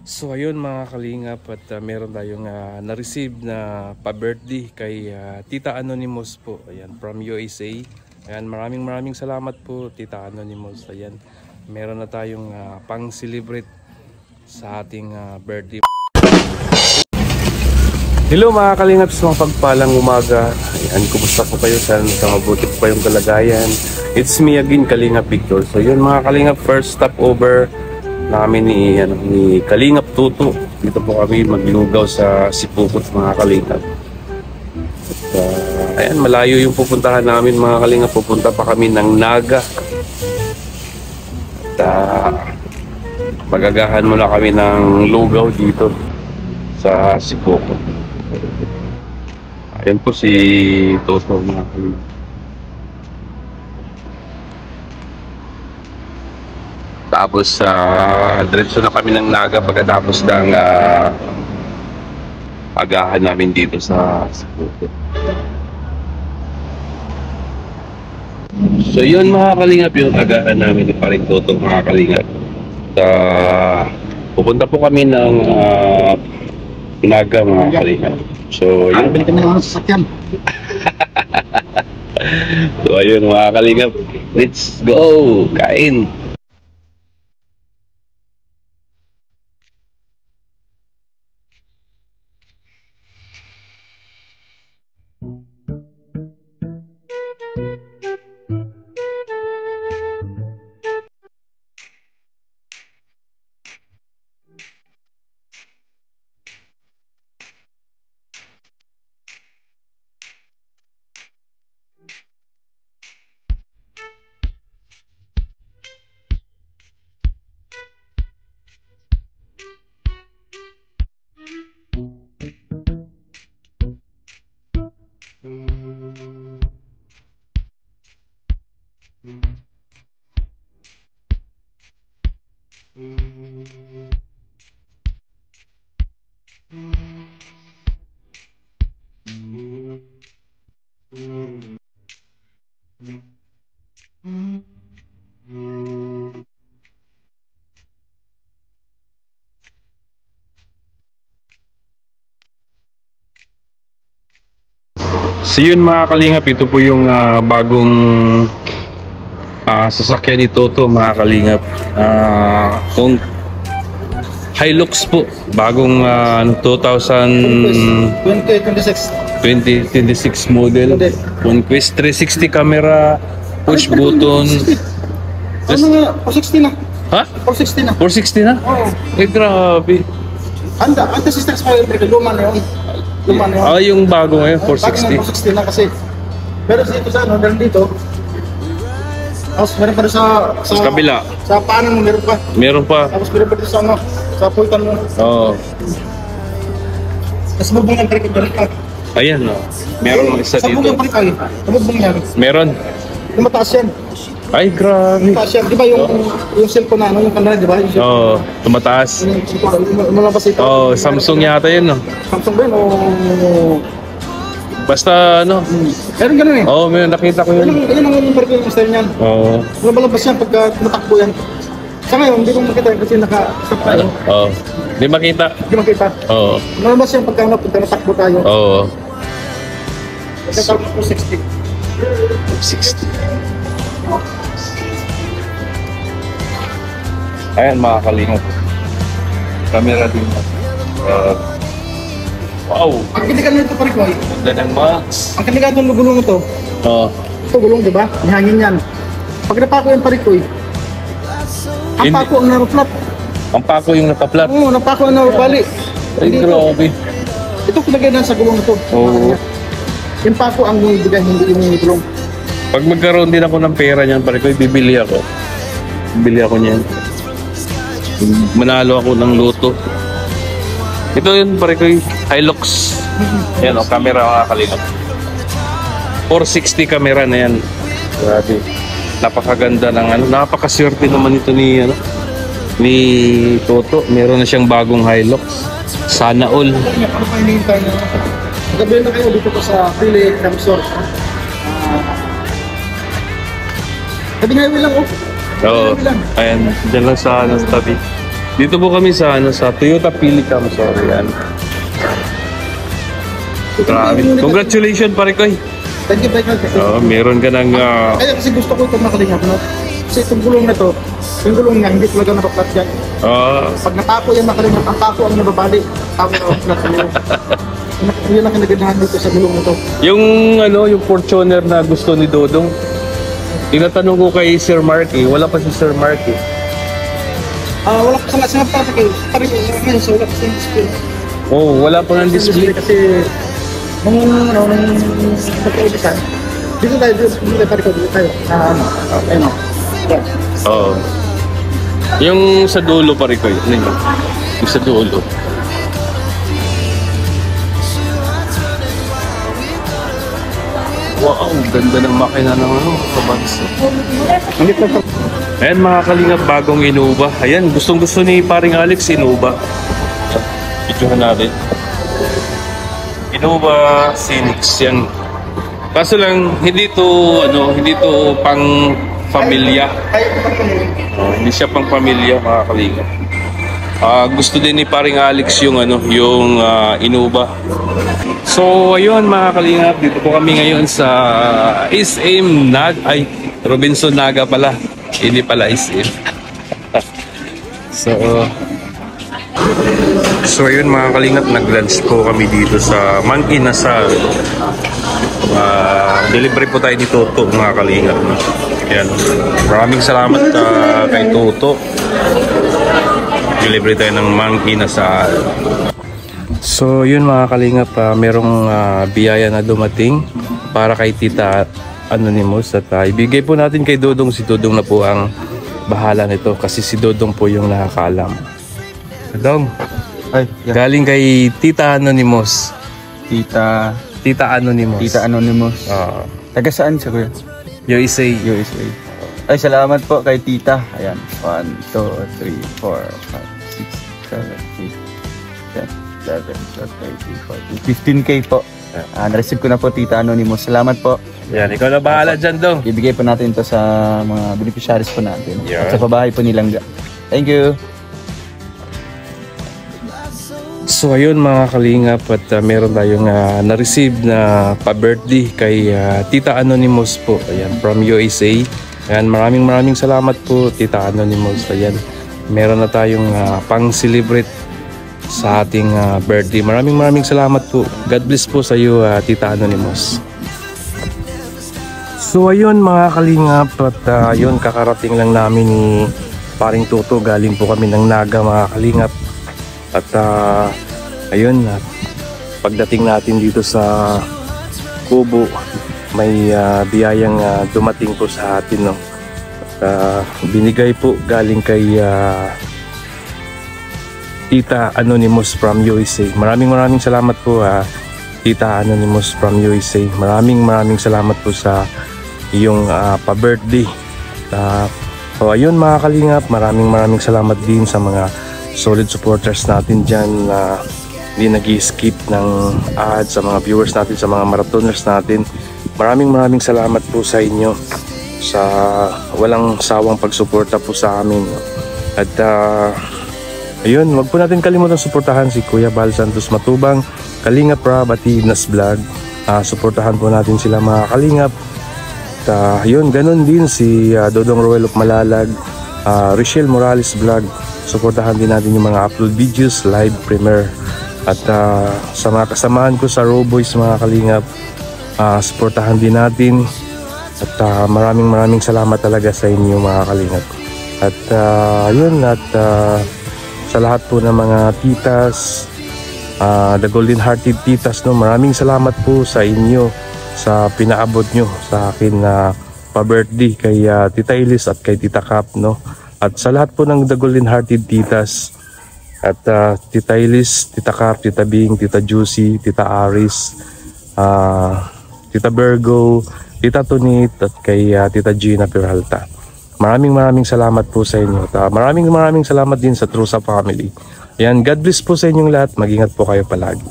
So ayun mga kalingap at meron tayong na-receive na pa-birthday kay Tita Anonymous po. Ayan, from USA. Ayan, maraming salamat po Tita Anonymous. Ayan, meron na tayong pang-celebrate sa ating birthday. Hello mga kalingap, sa mga pagpalang umaga. Ayan, kumusta po kayo? Sana mabuti po kayong kalagayan. It's me again, Kalingap Victor. So yun mga kalingap, first stopover namin ni Kalingap Tuto. Dito po kami maglugaw sa Sipukot mga kalingap. At, ayan, malayo yung pupuntahan namin mga kalingap. Pupunta pa kami ng Naga. At magagahan muna kami ng lugaw dito sa Sipukot. Ayan po si Toto mga kalingap. Tapos diretso na kami ng Naga pagkatapos ng agahan namin dito sa Sipukot. So yun mga kalingap, yung agahan namin ni Paring Toto mga kalingap. Pupunta po kami ng Naga mga kalingap. So yun. Balik kami ng sasakyan. So ayun mga kalingap, let's go! Kain! So yun mga kalingap, ito po yung bagong sasakyan ni Toto mga kalingap. Kung Hilux po, bagong 2026 model. Conquest 360 camera, push button. Ano nga, 460 na. Ha? 460 na. 460 na? Oo. Eh grabe. Anda si Stex Fire Break, luma na yun. Luma na yun. Yung bago ngayon, Bago 460. na 460 na kasi. Pero dito sa ano, meron dito. Tapos meron pa rin sa kabila. Sa paanan mo, meron pa. Meron pa. Tapos meron pa rin sa ano, sa puwitan mo. Oo. Tapos mabungan pa rin ka. Ayan o. Meron ng isa Sa dito. bungan pa rin kayo. Sa bungan yan. Meron. Yung mataas yan. Ay grabe. Mataas yan. Di ba yung cellphone na ano, yung camera, di ba? Yung cellphone. Oo. Tumataas. Yung malabas ito. Oo. Samsung yata yun no. Samsung ba yun o... Basta ano. Meron ganun eh. Oo. Meron nakita ko yun. Ayun ang yung parang yung style niyan. Oo. Malabas yan pagka tumatakbo yan. Sa ngayon, hindi ko makita yan kasi naka-stop tayo. Oo. Di makita. Hindi makita. Oo. Malabas yan pagka natakbo tayo. Oo. Pagka 460. 60. Ayan mga kalingap. Camera din. Wow. Ang kinigan nito pa rin ko. Ganda ng max. Ang kinigan itong gulong ito. Oo. Ito gulong, di ba? May hangin yan. Pag napako yung parikoy, ang Hindi. pako ang naruplat. Ang pako yung nakaplat. Oo, napako ang narupali. Ay grabe. Ito pinagyan sa gulong ito. Oo. Yung pako ang bibigay, hindi yung gulong. Pag magkaroon din ako ng pera niyan, pare ko, bibili ako. Bibili ako niyan. Manalo ako ng loto. Ito yun, pare ko, Hilux. Yan o, camera mga kalingap. 460 camera na yan. Grabe. Napakaganda ng ano, napakaswerte naman ito ni Toto. Meron na siyang bagong Hilux. Sana all. Ano pa hinihintay nyo? Gabi na kayo dito po sa Pili Camsor. Tabi highway lang oh. Oo. Ayan, dyan lang sa tabi. Dito po kami sa sa Toyota Pilicam, sorry yan. Grabe. Congratulations pare ko. Thank you, Michael. Kasi, Meron ka ng kaya kasi gusto ko itong makalingap, no? Kasi itong gulong na to, yung gulong niya, hindi talaga napaplat yan. Pag natako yung makalingap, ang tako ang nababali. Tako na napaplat yan. Yun ang kinaganahan dito sa gulong na to. Yung Fortuner na gusto ni Dodong. Tinatanong ko kay Sir Marky, wala pa si Sir Marky. Wala pa sa lahat sa kayo. Pare ko, ngayon, so wala pa sa display. Wala pa ng display. Kasi, nung nagkaibisan, dito tayo, pare ko, dito tayo. Ayun o. Oo. Yung sa dulo pare ko, yun. Yung sa dulo. Wow, ganda ng makina ng kabansa. Ayan mga kalingap, bagong Innova. Ayan, gustong-gusto ni paring Alex Innova. Ituhan natin. Innova Scenics yan. Kaso lang, hindi to pang pamilya. Hindi siya pang pamilya mga kalingap. Gusto din ni paring Alex yung Innova. So ayun mga kalingap, dito po kami ngayon sa SM Robinson Naga pala. Hindi pala SM. So ayun mga kalingap, nag-lunch po kami dito sa Monkey Nasal. Delivery po tayo ni Toto mga kalingap. Yan. Maraming salamat kay Toto. Delivery tayo ng Monkey Nasal. So yun mga kalingap, merong biyaya na dumating para kay Tita Anonymous at ibigay po natin kay Dodong. Si Dodong na po ang bahala nito kasi si Dodong po yung nakakalam. Dodong, galing kay Tita Anonymous. Tita Anonymous. Taga saan siya kuya? USA. Ay, salamat po kay tita. Ayan, 1, 2, 3, 4, 5, 6, 7, 8, 9, 10, 11, 12, 13, 14, 15K po. Na-receive ko na po Tita Anonymous. Salamat po. Yan, ikaw na bahala dyan, Dong. Ibigay po natin ito sa mga beneficiaries po natin. Yeah. At sa pabahay po nilang. Thank you. So ayun mga kalingap, at meron tayong na-receive na pa-birthday kay Tita Anonymous po. Ayan, from USA. Ayan, maraming salamat po Tita Anonymous. Ayan, meron na tayong pang-celebrate sa ating birthday. Maraming salamat po. God bless po sa iyo Tita Anonymous. So ayun mga kalingap, at ayun, kakarating lang namin ni paring Toto. Galing po kami ng Naga mga kalingap. At ayun, pagdating natin dito sa Kubo, may biyayang dumating po sa atin, no? At binigay po galing kay Tita Anonymous from USA. Maraming salamat po Tita Anonymous from USA. Maraming salamat po sa iyong pa-birthday. So ayun mga kalingap, maraming salamat din sa mga solid supporters natin dyan na hindi nag-skip ng ads, sa mga viewers natin, sa mga marathoners natin. Maraming salamat po sa inyo sa walang sawang pagsuporta po sa amin. At ayun, wag po natin kalimutan suportahan si Kuya Bal Santos Matubang, Kalingap Rob at Inas Vlog. Suportahan po natin sila mga kalingap. At ayun, ganun din si Dodong Roel of Malalag, Richelle Morales Vlog. Suportahan din natin yung mga upload videos, live premiere. At sa mga kasamahan ko sa Raw Boys mga kalingap, suportahan din natin. At maraming salamat talaga sa inyo mga kalingap. At yun, at sa lahat po ng mga titas, the golden hearted titas, no, maraming salamat po sa inyo sa pinaabot nyo sa akin na pa-birthday kay Tita Ilis at kay Tita Cap, no. At sa lahat po ng the golden hearted titas, at Tita Ilis, Tita Cap, Tita Bing, Tita Juicy, Tita Aris, Tita Virgo, Tita Tunit, at kay Tita Gina Peralta. Maraming salamat po sa inyo. At maraming salamat din sa Trusa Family. Ayan, God bless po sa inyong lahat. Mag-ingat po kayo palagi.